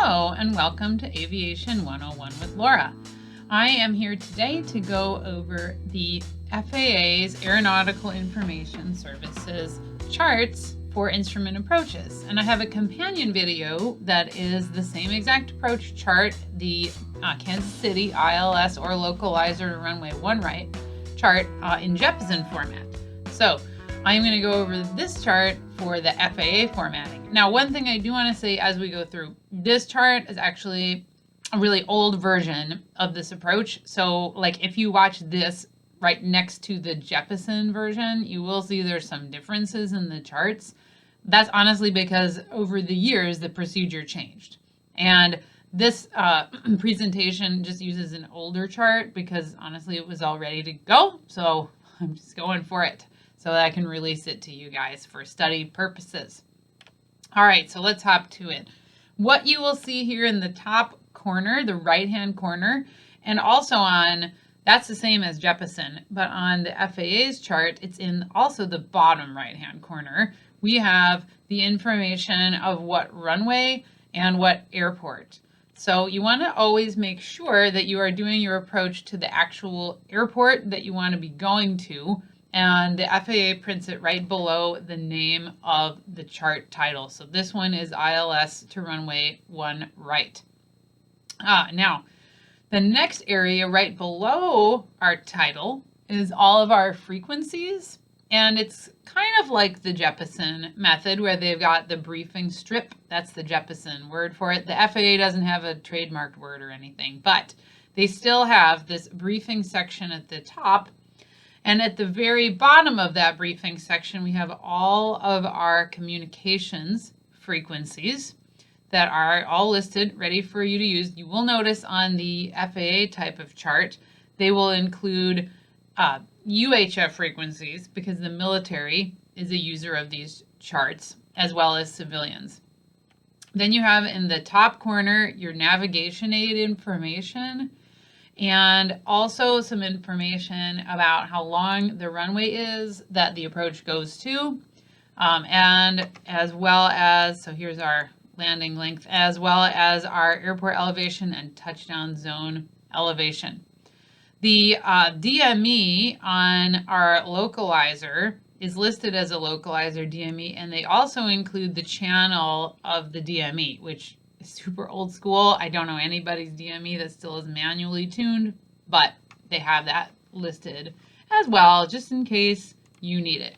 Hello and welcome to Aviation 101 with Laura. I am here today to go over the FAA's Aeronautical Information Services charts for instrument approaches. And I have a companion video that is the same exact approach chart, the Kansas City ILS or localizer to runway 1 right chart in Jeppesen format. So I'm going to go over this chart for the FAA formatting. Now, one thing I do want to say as we go through, this chart is actually a really old version of this approach. So like if you watch this right next to the Jeppesen version, you will see there's some differences in the charts. That's honestly because over the years, the procedure changed. And this presentation just uses an older chart because honestly, it was all ready to go. So I'm just going for it so that I can release it to you guys for study purposes. All right, so let's hop to it. What you will see here in the top corner, the right-hand corner, and also that's the same as Jeppesen, but on the FAA's chart, it's in also the bottom right-hand corner. We have the information of what runway and what airport. So you want to always make sure that you are doing your approach to the actual airport that you want to be going to. And the FAA prints it right below the name of the chart title. So this one is ILS to runway 1 right. Now, the next area right below our title is all of our frequencies. And it's kind of like the Jeppesen method where they've got the briefing strip. That's the Jeppesen word for it. The FAA doesn't have a trademarked word or anything, but they still have this briefing section at the top. And at the very bottom of that briefing section, we have all of our communications frequencies that are all listed, ready for you to use. You will notice on the FAA type of chart, they will include UHF frequencies because the military is a user of these charts, as well as civilians. Then you have in the top corner your navigation aid information, and also some information about how long the runway is that the approach goes to, and as well as, so here's our landing length, as well as our airport elevation and touchdown zone elevation. The DME on our localizer is listed as a localizer DME, and they also include the channel of the DME, which super old school. I don't know anybody's DME that still is manually tuned, but they have that listed as well, just in case you need it.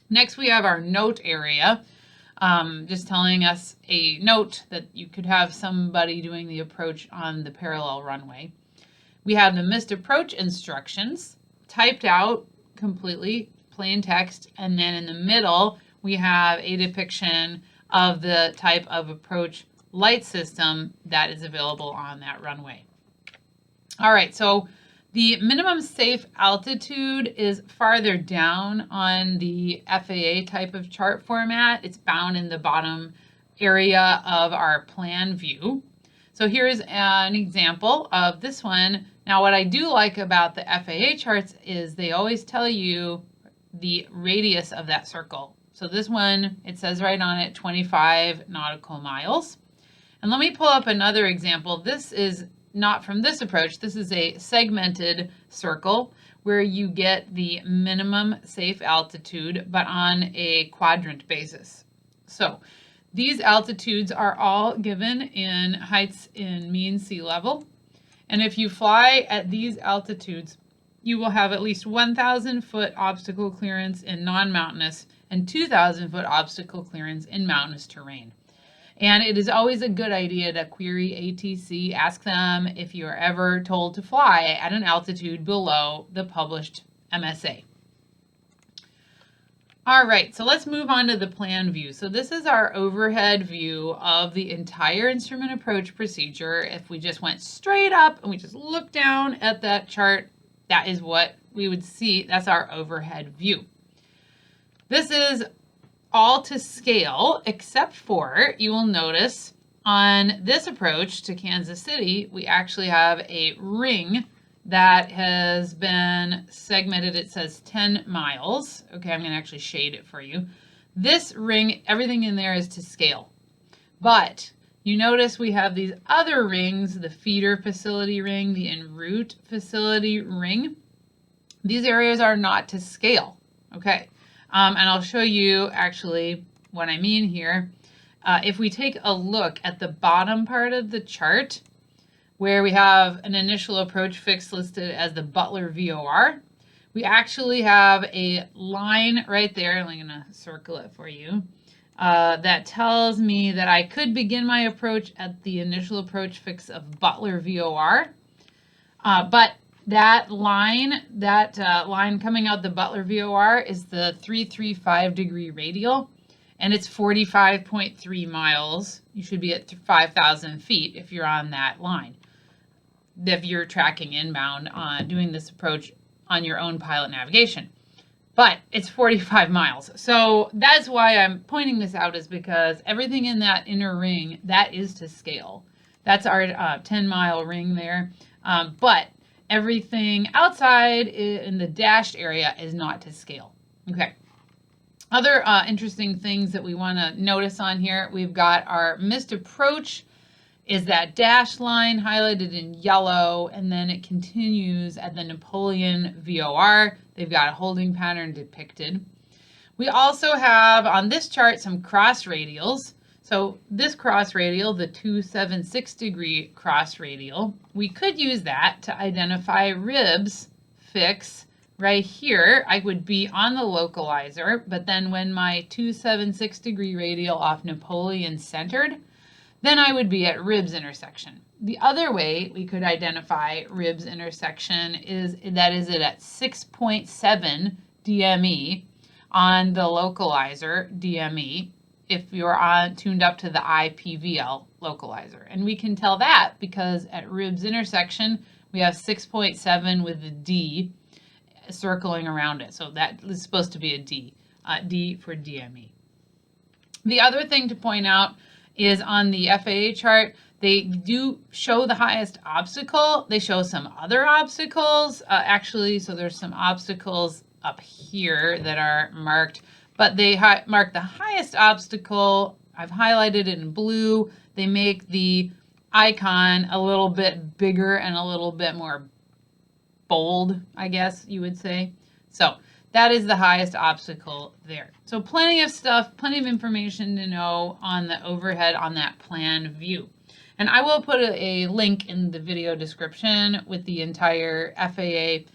Next, we have our note area, just telling us a note that you could have somebody doing the approach on the parallel runway. We have the missed approach instructions typed out completely, plain text, and then in the middle, we have a depiction of the type of approach light system that is available on that runway. All right, so the minimum safe altitude is farther down on the FAA type of chart format. It's bound in the bottom area of our plan view. So here's an example of this one. Now, what I do like about the FAA charts is they always tell you the radius of that circle. So this one, it says right on it, 25 nautical miles. And let me pull up another example. This is not from this approach. This is a segmented circle where you get the minimum safe altitude, but on a quadrant basis. So these altitudes are all given in heights in mean sea level. And if you fly at these altitudes, you will have at least 1,000 foot obstacle clearance in non-mountainous and 2,000 foot obstacle clearance in mountainous terrain. And it is always a good idea to query ATC, ask them if you are ever told to fly at an altitude below the published MSA. All right, so let's move on to the plan view. So this is our overhead view of the entire instrument approach procedure. If we just went straight up and we just look down at that chart, that is what we would see. That's our overhead view. This is all to scale, except for, you will notice on this approach to Kansas City, we actually have a ring that has been segmented. It says 10 miles. Okay, I'm going to actually shade it for you. This ring, everything in there is to scale. But you notice we have these other rings, the feeder facility ring, the en route facility ring. These areas are not to scale, okay? And I'll show you actually what I mean here. If we take a look at the bottom part of the chart, where we have an initial approach fix listed as the Butler VOR, we actually have a line right there, and I'm going to circle it for you, that tells me that I could begin my approach at the initial approach fix of Butler VOR. But that line coming out the Butler VOR is the 335-degree radial, and it's 45.3 miles. You should be at 5,000 feet if you're on that line, if you're tracking inbound on doing this approach on your own pilot navigation. But it's 45 miles. So that's why I'm pointing this out, is because everything in that inner ring, that is to scale. That's our 10-mile ring there. But everything outside in the dashed area is not to scale. Okay. Other interesting things that we want to notice on here, we've got our missed approach is that dashed line highlighted in yellow, and then it continues at the Napoleon VOR. They've got a holding pattern depicted. We also have on this chart some cross radials. So this cross radial, the 276-degree cross radial, we could use that to identify ribs fix right here. I would be on the localizer, but then when my 276-degree radial off Napoleon centered, then I would be at ribs intersection. The other way we could identify ribs intersection is it at 6.7 DME on the localizer DME if you're tuned up to the IPVL localizer. And we can tell that because at ribs intersection, we have 6.7 with the D circling around it. So that is supposed to be a D, D for DME. The other thing to point out is on the FAA chart, they do show the highest obstacle. They show some other obstacles, actually, so there's some obstacles up here that are marked, but they mark the highest obstacle. I've highlighted it in blue. They make the icon a little bit bigger and a little bit more bold, I guess you would say. So that is the highest obstacle there. So plenty of stuff, plenty of information to know on the overhead on that plan view. And I will put a link in the video description with the entire FAA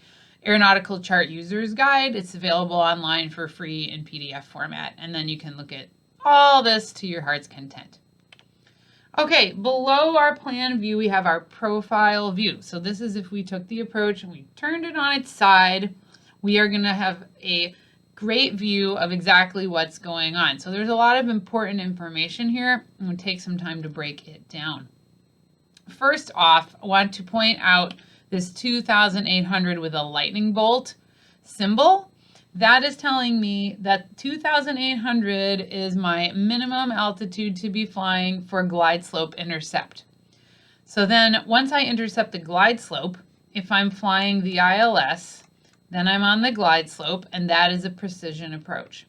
Aeronautical Chart User's Guide. It's available online for free in PDF format. And then you can look at all this to your heart's content. Okay, below our plan view, we have our profile view. So this is if we took the approach and we turned it on its side, we are going to have a great view of exactly what's going on. So there's a lot of important information here. I'm going to take some time to break it down. First off, I want to point out this 2,800 with a lightning bolt symbol. That is telling me that 2,800 is my minimum altitude to be flying for glide slope intercept. So then once I intercept the glide slope, if I'm flying the ILS, then I'm on the glide slope, and that is a precision approach.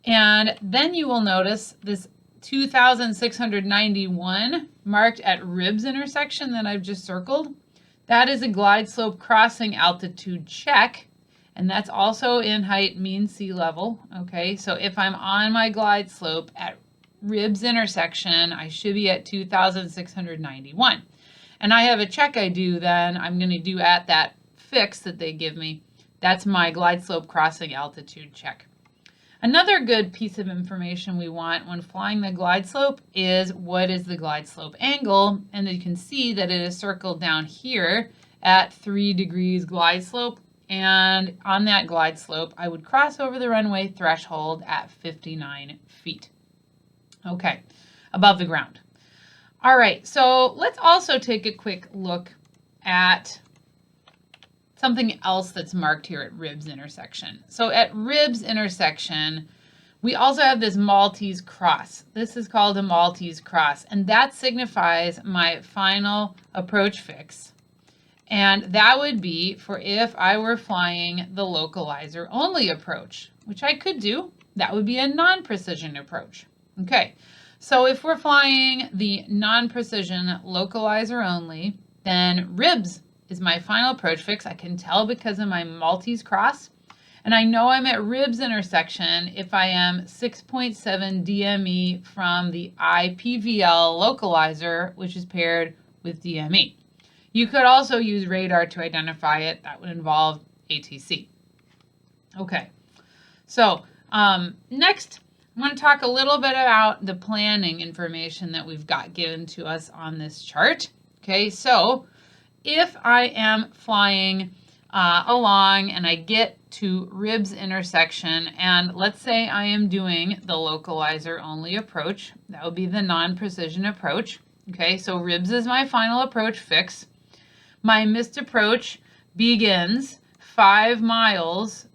And then you will notice this 2,691 marked at ribs intersection that I've just circled. That is a glide slope crossing altitude check, and that's also in height mean sea level. Okay, so if I'm on my glide slope at ribs intersection, I should be at 2,691. And I have a check I do then, I'm going to do at that fix that they give me. That's my glide slope crossing altitude check. Another good piece of information we want when flying the glide slope is what is the glide slope angle, and you can see that it is circled down here at 3 degrees glide slope, and on that glide slope I would cross over the runway threshold at 59 feet. Okay, above the ground. All right, so let's also take a quick look at something else that's marked here at ribs intersection. So at ribs intersection, we also have this Maltese cross. This is called a Maltese cross, and that signifies my final approach fix. And that would be for if I were flying the localizer only approach, which I could do. That would be a non-precision approach. Okay, So if we're flying the non-precision localizer only, then ribs is my final approach fix. I can tell because of my Maltese cross. And I know I'm at ribs intersection if I am 6.7 DME from the IPVL localizer, which is paired with DME. You could also use radar to identify it. That would involve ATC. Okay, so next, I want to talk a little bit about the planning information that we've got given to us on this chart. Okay, so if I am flying along and I get to ribs intersection, and let's say I am doing the localizer only approach, that would be the non-precision approach. Okay, so ribs is my final approach fix. My missed approach begins 5 miles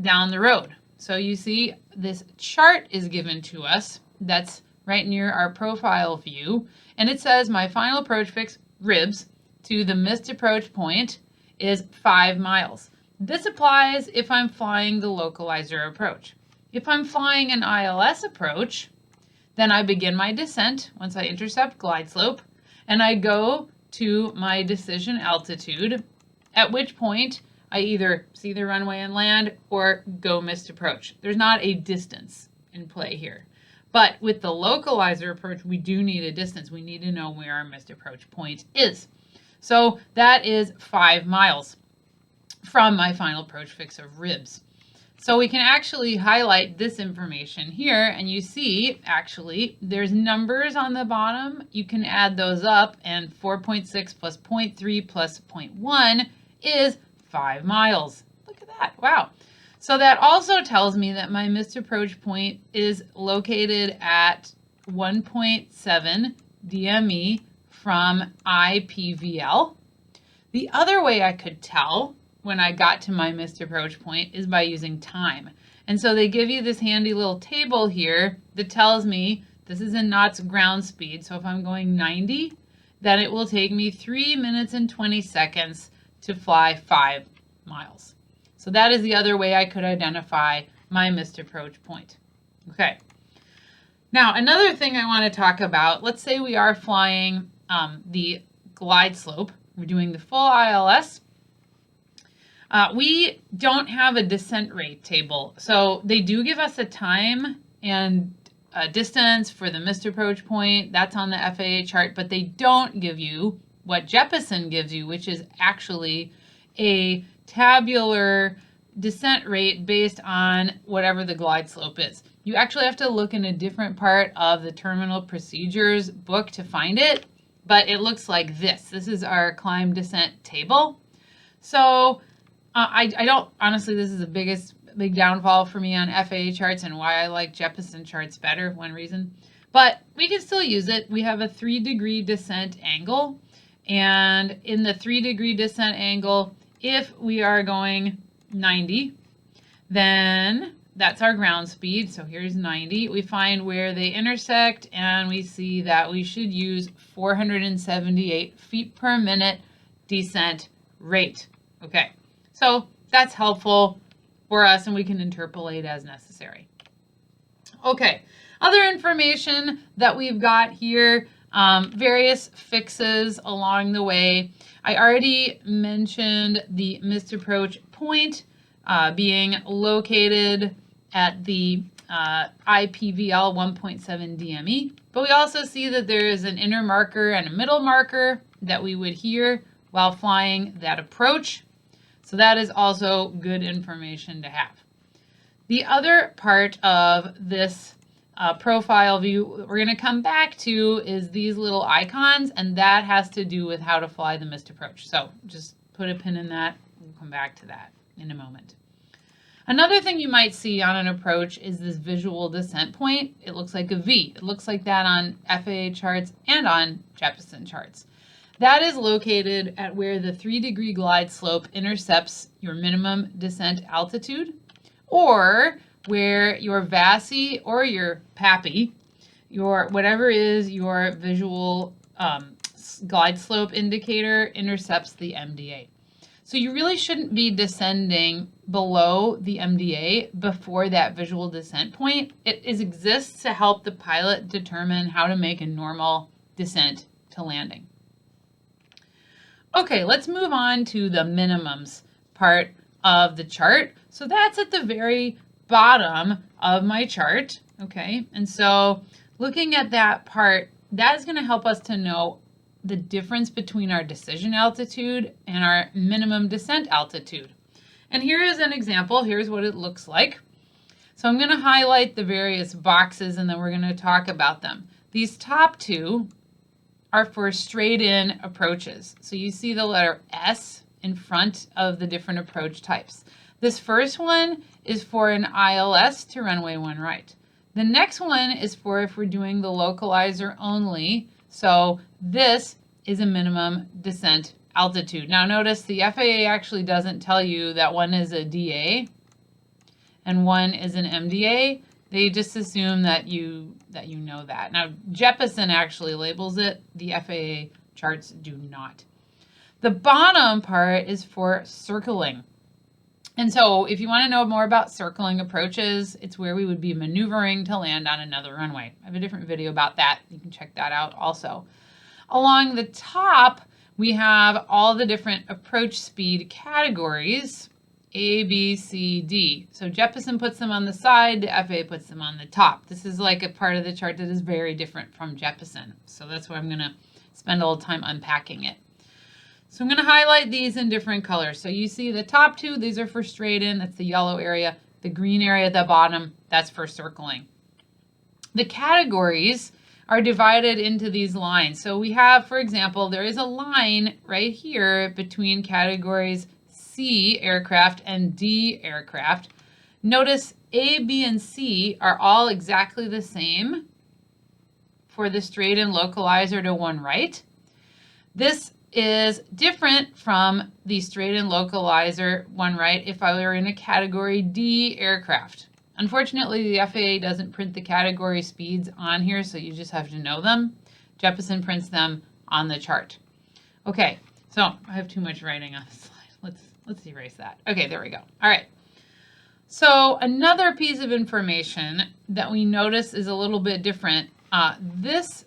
down the road. So you see this chart is given to us that's right near our profile view, and it says my final approach fix, ribs, to the missed approach point is 5 miles. This applies if I'm flying the localizer approach. If I'm flying an ILS approach, then I begin my descent once I intercept glide slope, and I go to my decision altitude, at which point I either see the runway and land or go missed approach. There's not a distance in play here. But with the localizer approach, we do need a distance. We need to know where our missed approach point is. So that is 5 miles from my final approach fix of ribs. So we can actually highlight this information here, and you see actually there's numbers on the bottom. You can add those up, and 4.6 plus 0.3 plus 0.1 is 5 miles. Look at that. Wow. So that also tells me that my missed approach point is located at 1.7 DME from IPVL. The other way I could tell when I got to my missed approach point is by using time. And so they give you this handy little table here that tells me this is in knots ground speed. So if I'm going 90, then it will take me 3 minutes and 20 seconds to fly 5 miles. So that is the other way I could identify my missed approach point. Okay. Now, another thing I want to talk about, let's say we are flying the glide slope. We're doing the full ILS. We don't have a descent rate table. So they do give us a time and a distance for the missed approach point. That's on the FAA chart, but they don't give you what Jeppesen gives you, which is actually a tabular descent rate based on whatever the glide slope is. You actually have to look in a different part of the terminal procedures book to find it, but it looks like this. This is our climb descent table. So I don't, honestly, this is the big downfall for me on FAA charts and why I like Jeppesen charts better, one reason. But we can still use it. We have a 3-degree descent angle. And in the 3-degree descent angle, if we are going 90, then that's our ground speed. So here's 90. We find where they intersect, and we see that we should use 478 feet per minute descent rate. Okay, so that's helpful for us, and we can interpolate as necessary. Okay, other information that we've got here, various fixes along the way. I already mentioned the missed approach point being located at the IPVL 1.7 DME, but we also see that there is an inner marker and a middle marker that we would hear while flying that approach. So that is also good information to have. The other part of this profile view we're going to come back to is these little icons, and that has to do with how to fly the missed approach. So just put a pin in that. We'll come back to that in a moment. Another thing you might see on an approach is this visual descent point. It looks like a V. It looks like that on FAA charts and on Jeppesen charts. That is located at where the 3-degree glide slope intercepts your minimum descent altitude, or where your VASI or your PAPI, your whatever is your visual glide slope indicator, intercepts the MDA. So you really shouldn't be descending below the MDA before that visual descent point. It exists to help the pilot determine how to make a normal descent to landing. Okay, let's move on to the minimums part of the chart. So that's at the very bottom of my chart, okay? And so looking at that part, that is going to help us to know the difference between our decision altitude and our minimum descent altitude. And here is an example. Here's what it looks like. So I'm going to highlight the various boxes and then we're going to talk about them. These top two are for straight-in approaches. So you see the letter S in front of the different approach types. This first one is for an ILS to runway 1 right. The next one is for if we're doing the localizer only. So this is a minimum descent altitude. Now notice the FAA actually doesn't tell you that one is a DA and one is an MDA. They just assume that you know that. Now Jeppesen actually labels it. The FAA charts do not. The bottom part is for circling. And so if you want to know more about circling approaches, it's where we would be maneuvering to land on another runway. I have a different video about that. You can check that out also. Along the top, we have all the different approach speed categories, A, B, C, D. So Jeppesen puts them on the side, the FAA puts them on the top. This is like a part of the chart that is very different from Jeppesen. So that's why I'm going to spend a little time unpacking it. So I'm going to highlight these in different colors. So you see the top two, these are for straight in, that's the yellow area. The green area at the bottom, that's for circling. The categories are divided into these lines. So we have, for example, there is a line right here between categories C aircraft and D aircraft. Notice A, B, and C are all exactly the same for the straight-in localizer to 1 right. This is different from the straight-in localizer 1 right if I were in a category D aircraft. Unfortunately, the FAA doesn't print the category speeds on here, so you just have to know them. Jeppesen prints them on the chart. Okay, so I have too much writing on this slide. Let's erase that. Okay, there we go. All right. So another piece of information that we notice is a little bit different. This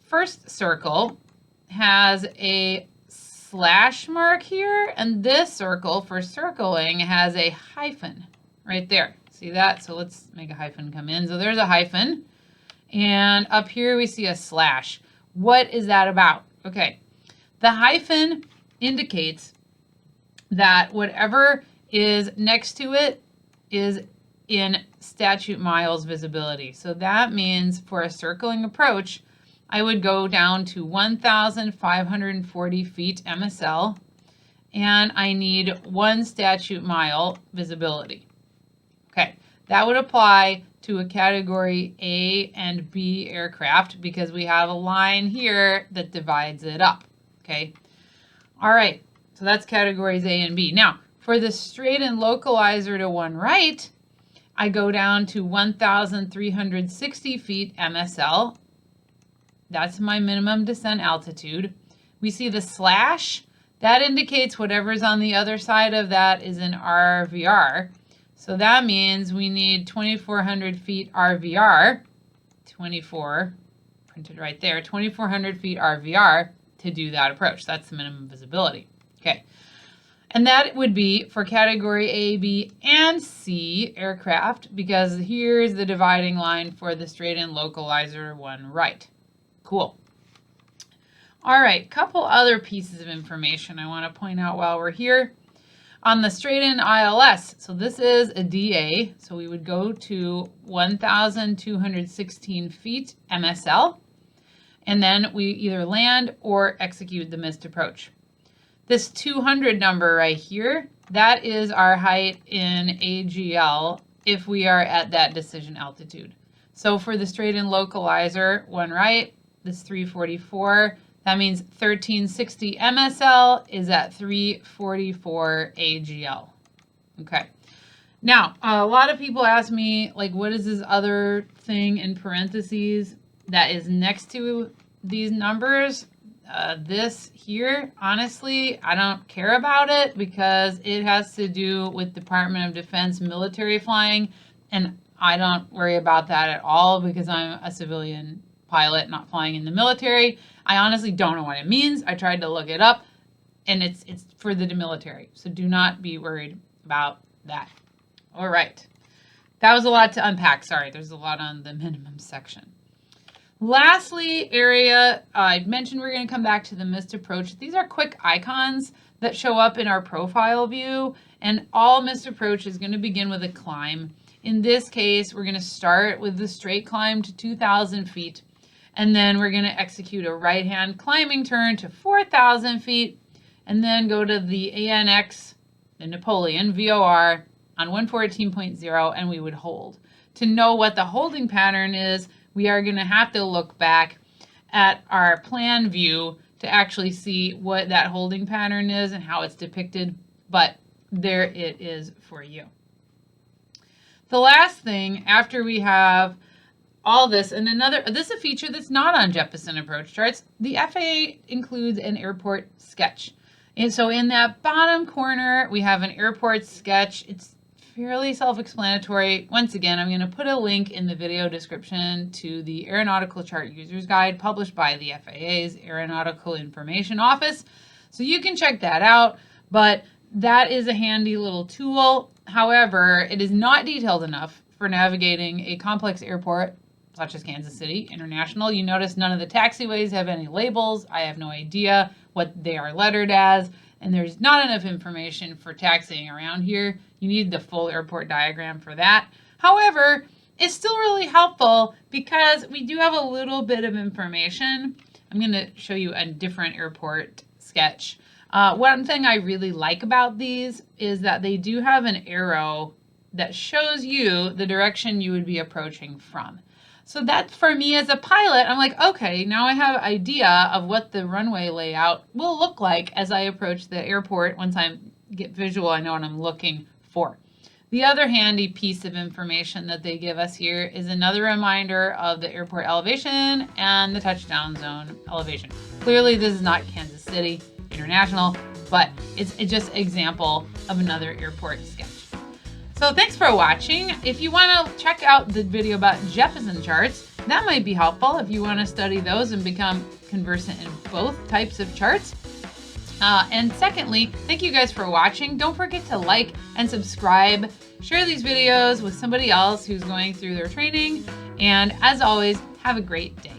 first circle has a slash mark here, and this circle for circling has a hyphen right there. See that? So let's make a hyphen come in. So there's a hyphen, and up here we see a slash. What is that about? Okay, the hyphen indicates that whatever is next to it is in statute miles visibility. So that means for a circling approach, I would go down to 1,540 feet MSL, and I need 1 statute mile visibility. Okay, that would apply to a category A and B aircraft because we have a line here that divides it up. Okay, all right, so that's categories A and B. Now, for the straight-in localizer to 1 right, I go down to 1,360 feet MSL. That's my minimum descent altitude. We see the slash. That indicates whatever's on the other side of that is an RVR. So that means we need 2,400 feet RVR, 24, printed right there, 2,400 feet RVR to do that approach. That's the minimum visibility. Okay. And that would be for category A, B, and C aircraft because here's the dividing line for the straight-in localizer 1 right. Cool. All right, couple other pieces of information I want to point out while we're here. On the straight-in ILS, so this is a DA, so we would go to 1,216 feet MSL, and then we either land or execute the missed approach. This 200 number right here, that is our height in AGL if we are at that decision altitude. So for the straight-in localizer 1 right, this 344, that means 1360 MSL is at 344 AGL. Okay. Now, a lot of people ask me, like, what is this other thing in parentheses that is next to these numbers? This here, honestly, I don't care about it because it has to do with Department of Defense military flying, and I don't worry about that at all because I'm a civilian pilot not flying in the military. I honestly don't know what it means. I tried to look it up, and it's for the military, so do not be worried about that. All right. That was a lot to unpack. Sorry, there's a lot on the minimum section. Lastly, area, I mentioned we're going to come back to the missed approach. These are quick icons that show up in our profile view, and all missed approach is going to begin with a climb. In this case, we're going to start with the straight climb to 2,000 feet, and then we're going to execute a right-hand climbing turn to 4,000 feet, and then go to the ANX, the Napoleon, VOR, on 114.0, and we would hold. To know what the holding pattern is, we are going to have to look back at our plan view to actually see what that holding pattern is and how it's depicted, but there it is for you. The last thing, after we have all this, and this is a feature that's not on Jeppesen approach charts, the FAA includes an airport sketch. And so in that bottom corner, we have an airport sketch. It's fairly self-explanatory. Once again, I'm going to put a link in the video description to the Aeronautical Chart User's Guide published by the FAA's Aeronautical Information Office. So you can check that out, but that is a handy little tool. However, it is not detailed enough for navigating a complex airport such as Kansas City International. You notice none of the taxiways have any labels. I have no idea what they are lettered as, and there's not enough information for taxiing around here. You need the full airport diagram for that. However, it's still really helpful because we do have a little bit of information. I'm going to show you a different airport sketch. One thing I really like about these is that they do have an arrow that shows you the direction you would be approaching from. So that, for me as a pilot, I'm like, okay, now I have an idea of what the runway layout will look like as I approach the airport. Once I get visual, I know what I'm looking for. The other handy piece of information that they give us here is another reminder of the airport elevation and the touchdown zone elevation. Clearly, this is not Kansas City International, but it's just an example of another airport sketch. So thanks for watching. If you want to check out the video about Jeppesen charts, that might be helpful if you want to study those and become conversant in both types of charts. And secondly, thank you guys for watching. Don't forget to like and subscribe. Share these videos with somebody else who's going through their training. And as always, have a great day.